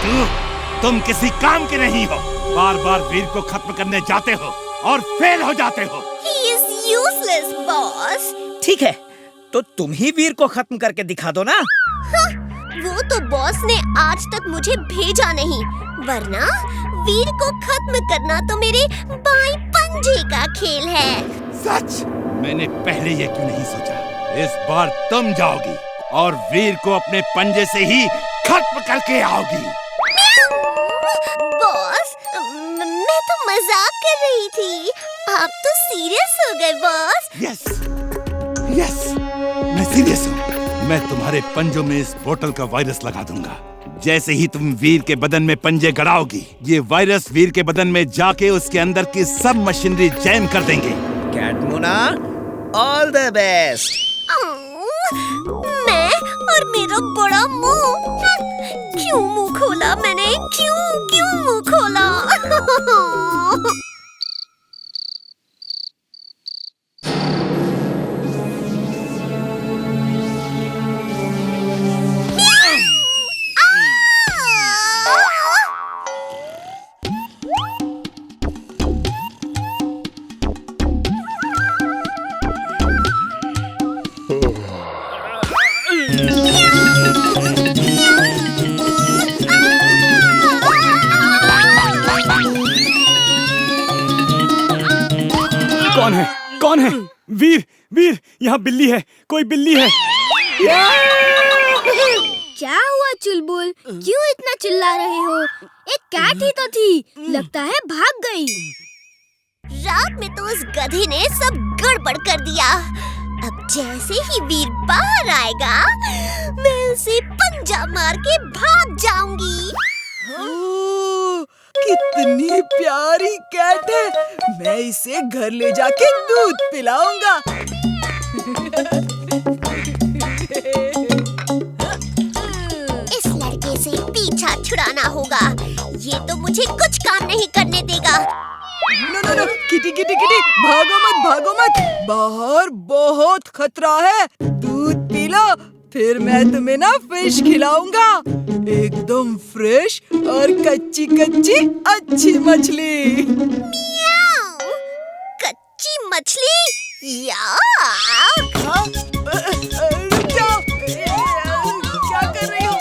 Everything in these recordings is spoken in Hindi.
टिम्बकटू, तुम किसी काम के नहीं हो। बार बार वीर को खत्म करने जाते हो और फेल हो जाते हो। He is useless, boss. ठीक है, तो तुम ही वीर को खत्म करके दिखा दो ना। हाँ, वो तो बॉस ने आज तक मुझे भेजा नहीं, वरना वीर को खत्म करना तो मेरे बाएं पंजे का खेल है। सच? मैंने पहले ये क्यों नहीं सोचा? इस बार तुम जाओगी और वीर को अपने पंजे से ही खत्म करके आओगी। बॉस, मैं तो मजाक कर रही थी, आप तो सीरियस हो गए बॉस। यस, मैं सीरियस हूँ। मैं तुम्हारे पंजों में इस बोतल का वायरस लगा दूंगा। जैसे ही तुम वीर के बदन में पंजे गड़ाओगी, ये वायरस वीर के बदन में जाके उसके अंदर की सब मशीनरी जैम कर देंगे। कैटमुना, ऑल द बेस्ट। मैं और मेरा बड़ा मुंह, क्यों मुंह खोला मैंने? क्यों मुंह खोला? कौन है? वीर, यहाँ बिल्ली है, कोई बिल्ली है। क्या हुआ चुलबुल? क्यों इतना चिल्ला रहे हो? एक कैट ही तो थी, लगता है भाग गई। रात में तो उस गधे ने सब गड़बड़ कर दिया। अब जैसे ही वीर बाहर आएगा, मैं उसे पंजा मार के भाग जाऊंगी। कितनी प्यारी कैट है, मैं इसे घर ले जाके दूध पिलाऊंगा। इस लड़के से पीछा छुड़ाना होगा, ये तो मुझे कुछ काम नहीं करने देगा। नो, किटी, भागो मत, बाहर बहुत खतरा है। दूध पी लो, फिर मैं तुम्हें ना फिश खिलाऊंगा, एकदम फ्रेश और कच्ची अच्छी मछली। मियाऊ, कच्ची मछली? या क्या कर रही हो?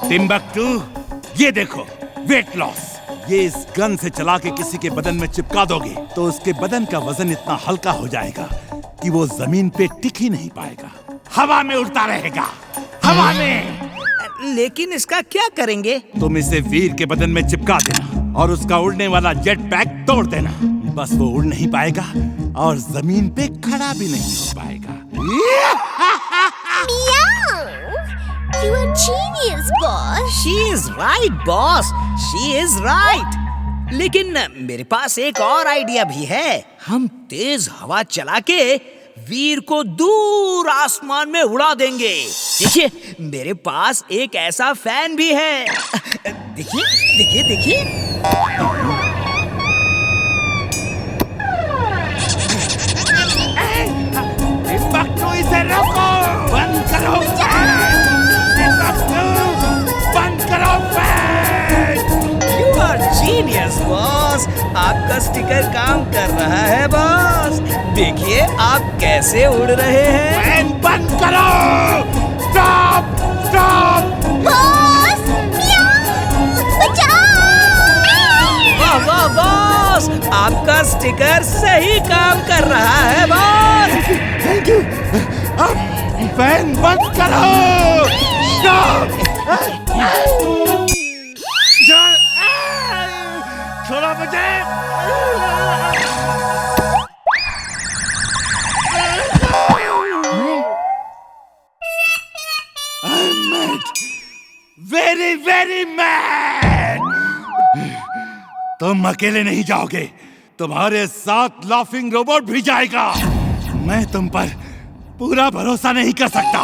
टिम्बकटू, ये देखो, वेट लॉस। ये इस गन से चला के किसी के बदन में चिपका दोगे तो उसके बदन का वजन इतना हल्का हो जाएगा कि वो जमीन पे टिक ही नहीं पाएगा, हवा में उड़ता रहेगा, हवा में। लेकिन इसका क्या करेंगे? तुम इसे वीर के बदन में चिपका देना और उसका उड़ने वाला जेट पैक तोड़ देना। बस वो उड़ नहीं पाएगा और जमीन पे खड़ा भी नहीं हो पाएगा। You are genius, boss. She is right, boss. She is right. लेकिन मेरे पास एक और आइडिया भी है। हम तेज हवा चला के वीर को दूर आसमान में उड़ा देंगे। देखिए, मेरे पास एक ऐसा फैन भी है। देखिए। टिम्बकटू, इसे रोको! बंद करो! बंद करो fan! You are genius, boss. आपका स्टिकर काम कर रहा है, बॉस। देखिए आप कैसे उड़ रहे हैं। फैन बंद करो! स्टॉप! बॉस, बचाओ! वाह बॉस, आपका स्टिकर सही काम कर रहा है, बॉस। Thank you. फैन बंद करो! स्टॉप! छोड़ो मुझे! I'm mad. Very mad. तुम अकेले नहीं जाओगे, तुम्हारे साथ लाफिंग रोबोट भी जाएगा। मैं तुम पर पूरा भरोसा नहीं कर सकता।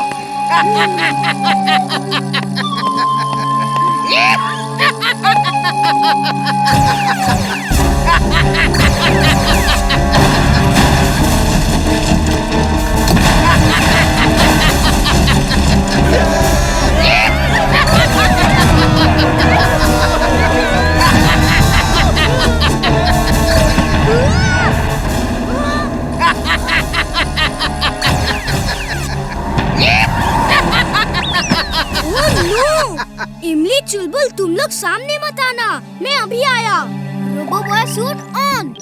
इमली चुलबुल तुम लोग सामने मत आना, मैं अभी आया। Robo boy suit on.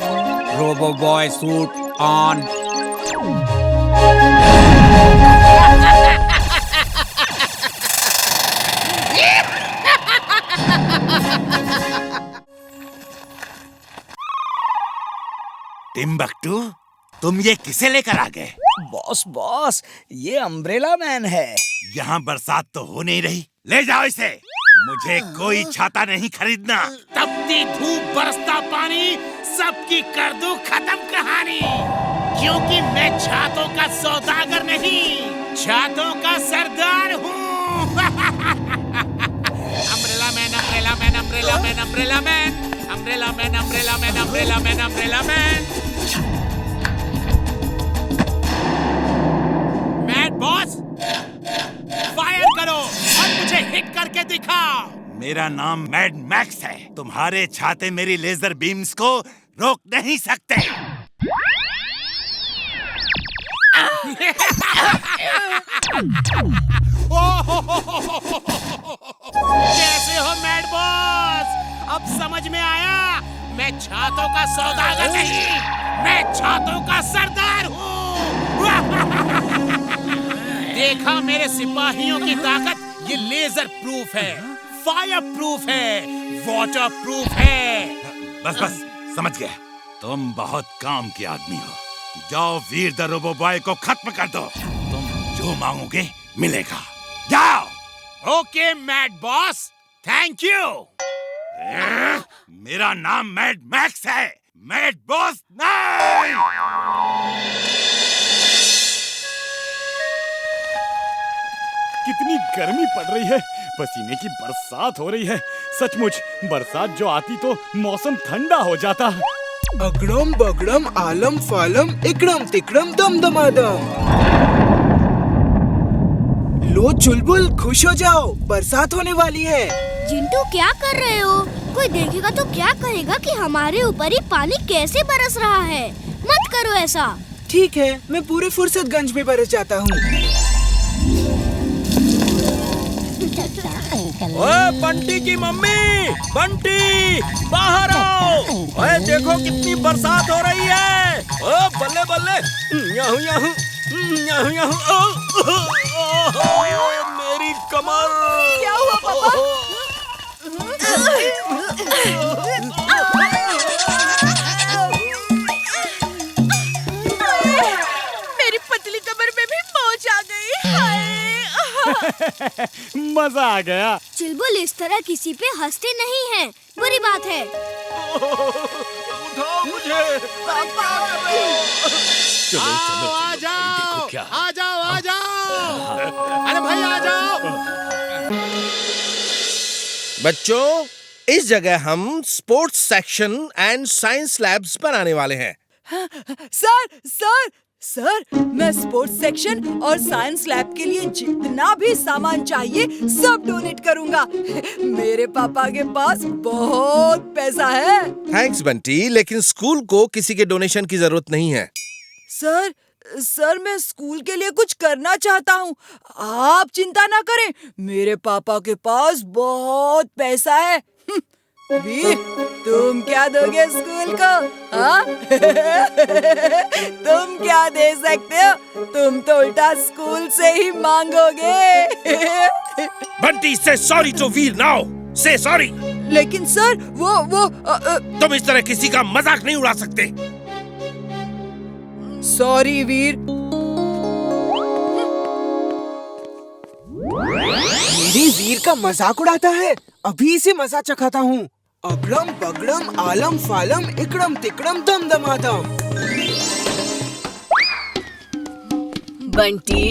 Robo boy suit on. Timbuktu, तुम ये किसे लेकर आ गए? बॉस बॉस, ये अम्ब्रेला मैन है। यहाँ बरसात तो हो नहीं रही, ले जाओ इसे। मुझे कोई छाता नहीं खरीदना। तपती धूप बरसता पानी, सबकी कर दूं खत्म कहानी। क्योंकि मैं छातों का सौदागर नहीं, छातों का सरदार हूँ। Umbrella man, umbrella man, umbrella man, umbrella man, umbrella man, umbrella man, umbrella man, umbrella man. Mad boss, fire करो और मुझे हिट करके दिखाओ। मेरा नाम मैड मैक्स है। तुम्हारे छाते मेरी लेजर बीम्स को रोक नहीं सकते। कैसे हो मैड बॉस? अब समझ में आया, मैं छातों का सौदागर नहीं, मैं छातों का सरदार हूँ। देखा मेरे सिपाहियों की ताकत, ये लेजर प्रूफ है, फायर प्रूफ है, वाटर प्रूफ है। बस बस, समझ गया। तुम बहुत काम के आदमी हो। जाओ वीर द रोबो बॉय को खत्म कर दो। तुम जो मांगोगे मिलेगा। जाओ। Okay mad boss, thank you. मेरा नाम मैड मैक्स है, मैड बॉस नहीं। कितनी गर्मी पड़ रही है, पसीने की बरसात हो रही है। सचमुच बरसात जो आती तो मौसम ठंडा हो जाता। अगड़म बगड़म आलम फालम इकड़म तिकड़म दम दमादम। लो चुलबुल, खुश हो जाओ, बरसात होने वाली है। जिंटू क्या कर रहे हो? कोई देखेगा तो क्या कहेगा कि हमारे ऊपर ही पानी कैसे बरस रहा है। मत करो ऐसा। ठीक है, मैं पूरे फुर्सतगंज में बरस जाता हूँ। ओए बंटी की मम्मी, बंटी बाहर आओ। ओए देखो कितनी बरसात हो रही है। ओ बल्ले बल्ले, याहू याहू याहू याहू। मेरी कमर। क्या हुआ पापा? मेरी पतली कमर में भी मोच आ गई। मजा आ गया। चुलबुल इस तरह किसी पे हंसते नहीं हैं, बुरी बात है। उठाओ मुझे। चलो चलो आ जाओ, देखो क्या। आ जाओ, आ जाओ। अरे भाई आ जाओ। बच्चों, इस जगह हम sports section and science labs बनाने वाले हैं। सर सर सर, मैं स्पोर्ट्स सेक्शन और साइंस लैब के लिए जितना भी सामान चाहिए सब डोनेट करूंगा। मेरे पापा के पास बहुत पैसा है। थैंक्स बंटी, लेकिन स्कूल को किसी के डोनेशन की जरूरत नहीं है। सर मैं स्कूल के लिए कुछ करना चाहता हूँ। आप चिंता ना करें, मेरे पापा के पास बहुत पैसा है। वीर, तुम क्या दोगे स्कूल को? हाँ? तुम क्या दे सकते हो? तुम तो उल्टा स्कूल से ही मांगोगे। बंटी से सॉरी टू वीर नाउ, से सॉरी। लेकिन सर वो तुम इस तरह किसी का मजाक नहीं उड़ा सकते। सॉरी वीर। मेरी वीर का मजाक उड़ाता है, अभी इसे मजा चखाता हूँ। अगड़म बगड़म आलम फालम इकड़म तिकड़म दम दमादम। बंटी,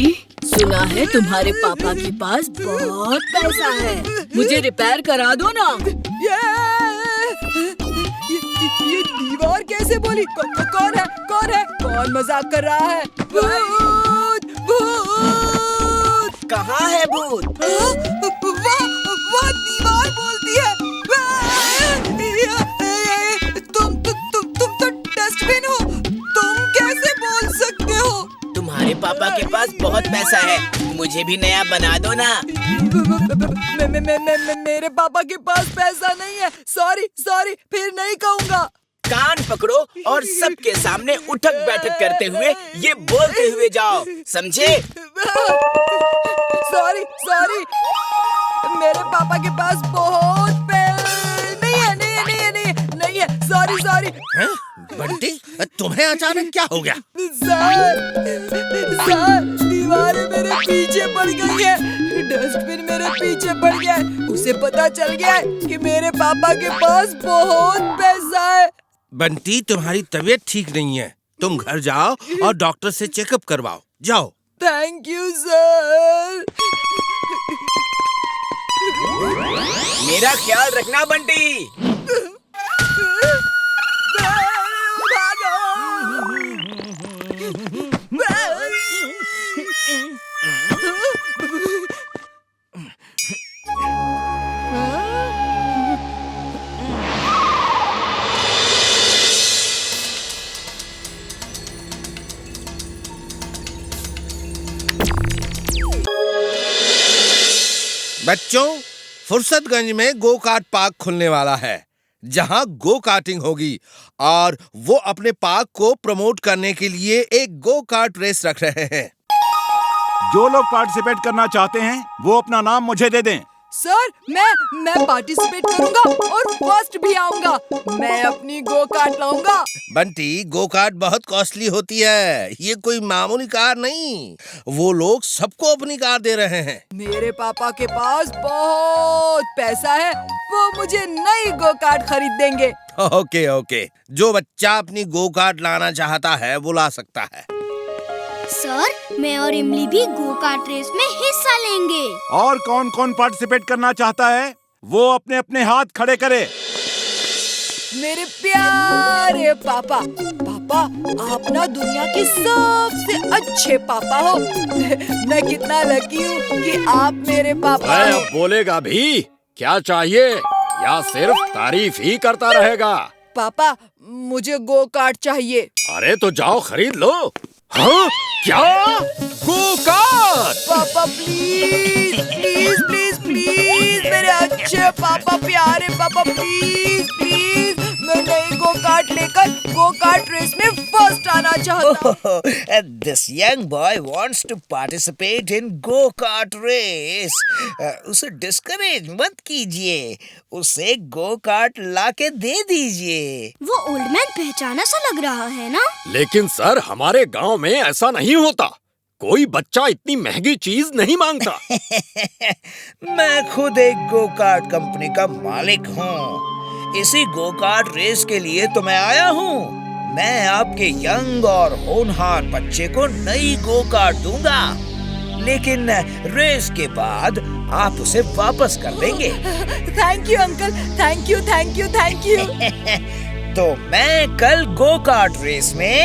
सुना है तुम्हारे पापा के पास बहुत पैसा है, मुझे रिपेयर करा दो ना। ये और कैसे बोली? कौन है? कौन मजाक कर रहा है? भूत! भूत! कहाँ है भूत? वो दीवार बोलती है। तुम तो डस्टबिन हो। तुम कैसे बोल सकते हो? तुम्हारे पापा के पास बहुत पैसा है, मुझे भी नया बना दो ना। मेरे पापा के पास पैसा नहीं है। सॉरी, फिर नहीं कहूँगा। कान पकड़ो और सबके सामने उठक बैठक करते हुए ये बोलते हुए जाओ, समझे? सॉरी, मेरे पापा के पास बहुत नहीं है। सॉरी। बंटी, तुम्हें अचानक क्या हो गया? सर, दीवारें मेरे पीछे पड़ गई है। डस्टबिन मेरे पीछे पड़ गया है। उसे पता चल गया है कि मेरे पापा के पास बहुत पैसा है। बंटी, तुम्हारी तबीयत ठीक नहीं है, तुम घर जाओ और डॉक्टर से चेकअप करवाओ, जाओ। Thank you sir. मेरा ख्याल रखना बंटी। बच्चों, फुर्सतगंज में गो कार्ट पार्क खुलने वाला है, जहां गो कार्टिंग होगी और वो अपने पार्क को प्रमोट करने के लिए एक गो कार्ट रेस रख रहे हैं। जो लोग पार्टिसिपेट करना चाहते हैं वो अपना नाम मुझे दे दें। सर, मैं पार्टिसिपेट करूंगा और फर्स्ट भी आऊंगा। मैं अपनी गो कार्ट लाऊंगा। बंटी, गो कार्ट बहुत कॉस्टली होती है, ये कोई मामूली कार नहीं। वो लोग सबको अपनी कार दे रहे हैं। मेरे पापा के पास बहुत पैसा है, वो मुझे नई गो कार्ट खरीद देंगे। ओके, जो बच्चा अपनी गो कार्ट लाना चाहता है वो ला सकता है। सर, मैं और इमली भी गो कार्ट रेस में हिस्सा लेंगे। और कौन पार्टिसिपेट करना चाहता है वो अपने अपने हाथ खड़े करे। मेरे प्यारे पापा, आप ना दुनिया के सबसे अच्छे पापा हो। मैं कितना लकी हूँ कि आप मेरे पापा हो। अब बोलेगा भी? क्या चाहिए या सिर्फ तारीफ ही करता रहेगा? पापा, मुझे गो कार्ट चाहिए। अरे तो जाओ खरीद लो। हाँ? क्या? Go kart? पापा प्लीज मेरे अच्छे पापा, प्यारे पापा, प्लीज मैं नई गो कार्ट लेकर गो कार्ट रेस में फर्स्ट आना चाहता हूँ। This young boy wants to participate in go-kart race. उसे डिस्करेज मत कीजिए, उसे गो कार्ट लाके दे दीजिए। वो ओल्ड मैन पहचाना सा लग रहा है ना? लेकिन सर, हमारे गांव में ऐसा नहीं होता। कोई बच्चा इतनी महंगी चीज नहीं मांगता। मैं खुद एक गो कार्ट कंपनी का मालिक हूँ। इसी गो कार्ट रेस के लिए तो मैं आया हूँ। मैं आपके यंग और होनहार बच्चे को नई गो कार्ट दूंगा, लेकिन रेस के बाद आप उसे वापस कर देंगे। Thank you uncle, thank you. तो मैं कल गो कार्ट रेस में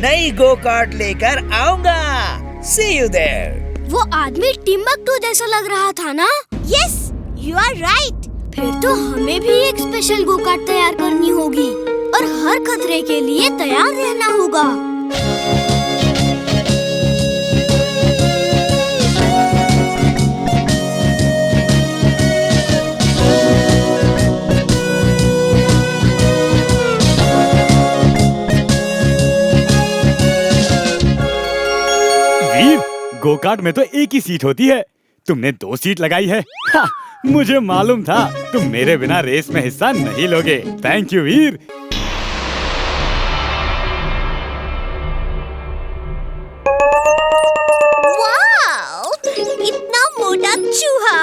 नई गो कार्ट लेकर आऊंगा। See you there. वो आदमी टिम्बकटू जैसा लग रहा था ना? Yes, you are right. फिर तो हमें भी एक स्पेशल गो कार्ट तैयार करनी होगी और हर खतरे के लिए तैयार रहना होगा। वीर, गो कार्ट में तो एक ही सीट होती है, तुमने 2 सीट लगाई है। मुझे मालूम था तुम मेरे बिना रेस में हिस्सा नहीं लोगे। Thank you Veer. वाओ, इतना मोटा चूहा,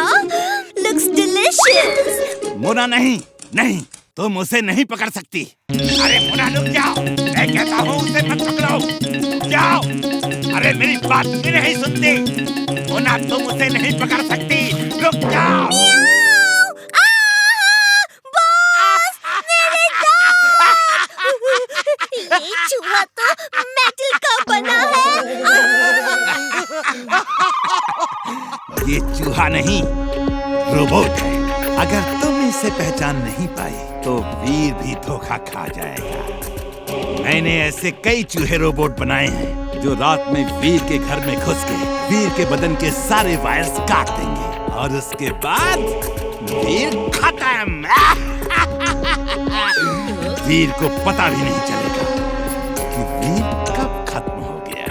लुक्स डिलिशियस। मुना नहीं, तुम उसे नहीं पकड़ सकती। अरे मुना, रुक जाओ, मैं कहता हूँ उसे मत पकड़ो, जाओ। अरे मेरी बात क्यों नहीं सुनती? मुना, तुम उसे नहीं पकड़ सकती, रुक जाओ। बॉस, मेरे दांत! अगर तुम इसे पहचान नहीं पाए तो वीर भी धोखा खा जाएगा। मैंने ऐसे कई चूहे रोबोट बनाए हैं जो रात में वीर के घर में घुस के वीर के बदन के सारे वायर्स काट देंगे और उसके बाद वीर खत्म। वीर को पता भी नहीं चलेगा कि वीर कब खत्म हो गया।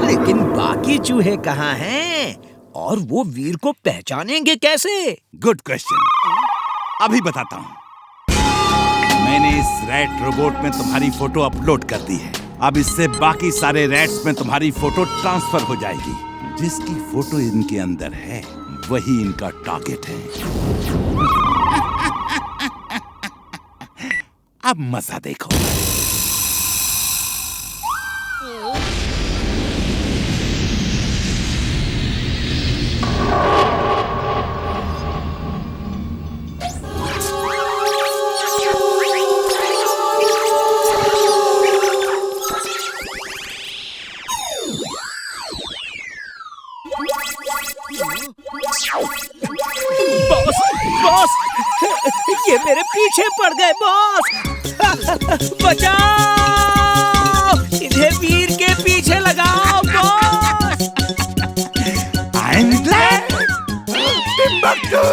लेकिन बाकी चूहे कहाँ हैं? और वो वीर को पहचानेंगे कैसे? गुड क्वेश्चन, अभी बताता हूँ। मैंने इस रैट रोबोट में तुम्हारी फोटो अपलोड कर दी है। अब इससे बाकी सारे रैट्स में तुम्हारी फोटो ट्रांसफर हो जाएगी। जिसकी फोटो इनके अंदर है वही इनका टारगेट है। अब मजा देखो। बॉस, बॉस, ये मेरे पीछे पड़ गए बॉस। बचाओ, इन्हें वीर के पीछे लगाओ बॉस। I'm glad! Timbuktu!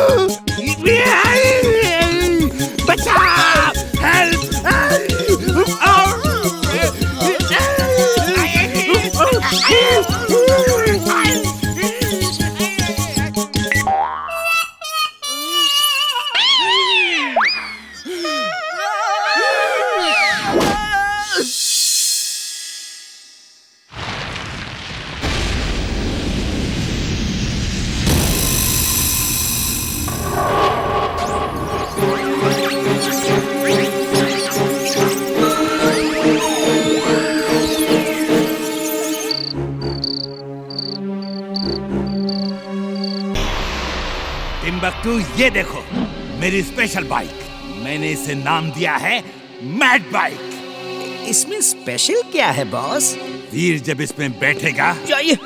बचाओ! Help! टिम्बक्टू, ये देखो मेरी स्पेशल बाइक। मैंने इसे नाम दिया है मैड बाइक। इसमें स्पेशल क्या है बॉस? वीर जब इसमें बैठेगा। जाइए,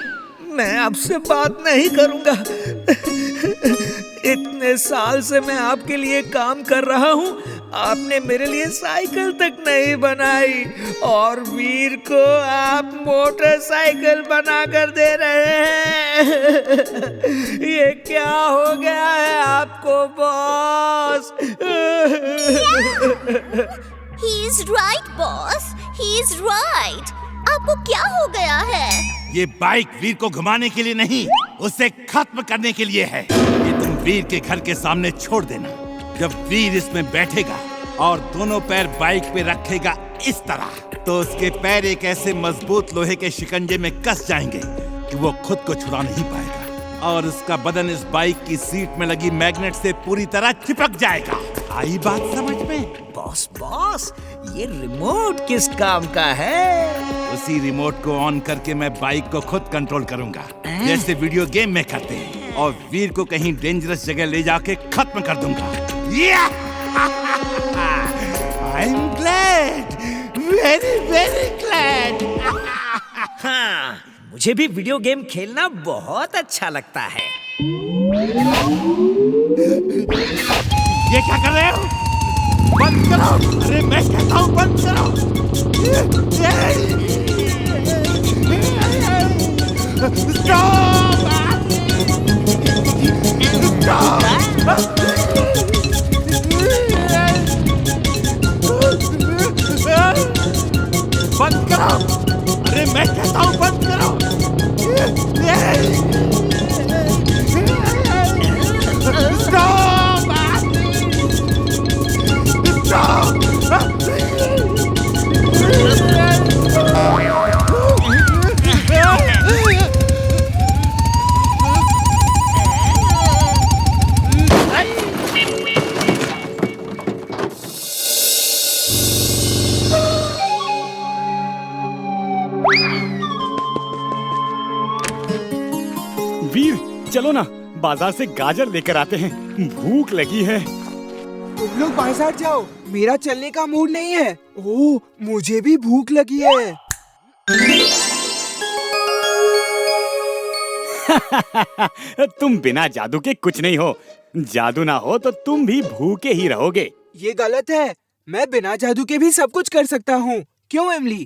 मैं आपसे बात नहीं करूंगा। इतने साल से मैं आपके लिए काम कर रहा हूँ, आपने मेरे लिए साइकिल तक नहीं बनाई और वीर को आप मोटरसाइकिल बना कर दे रहे हैं। ये क्या हो गया है आपको boss? He is right, boss. He is right. आपको क्या हो गया है? ये बाइक वीर को घुमाने के लिए नहीं, उसे खत्म करने के लिए है। ये तुम वीर के घर के सामने छोड़ देना। जब वीर इसमें बैठेगा और दोनों पैर बाइक पे रखेगा इस तरह, तो उसके पैर एक ऐसे मजबूत लोहे के शिकंजे में कस जाएंगे कि वो खुद को छुड़ा नहीं पाएगा और उसका बदन इस बाइक की सीट में लगी मैग्नेट से पूरी तरह चिपक जाएगा। आई बात समझ में? बॉस बॉस, ये रिमोट किस काम का है? उसी रिमोट को ऑन करके मैं बाइक को खुद कंट्रोल करूंगा, जैसे वीडियो गेम में करते हैं, और वीर को कहीं डेंजरस जगह ले जाके खत्म कर दूंगा। I'm glad, very very glad. हाँ, मुझे भी वीडियो गेम खेलना बहुत अच्छा लगता है। ये क्या कर रहे हो? बंद करो! अरे मैं कहता हूँ बंद करो! Stop! बंद करो! अरे मैं कहता हूँ बंद करो! Stop! वीर, चलो ना, बाजार से गाजर लेकर आते हैं। भूख लगी है। तुम लोग बाजार जाओ, मेरा चलने का मूड नहीं है। ओह, मुझे भी भूख लगी है। तुम बिना जादू के कुछ नहीं हो। जादू ना हो तो तुम भी भूखे ही रहोगे। ये गलत है। मैं बिना जादू के भी सब कुछ कर सकता हूँ। क्यों एमली?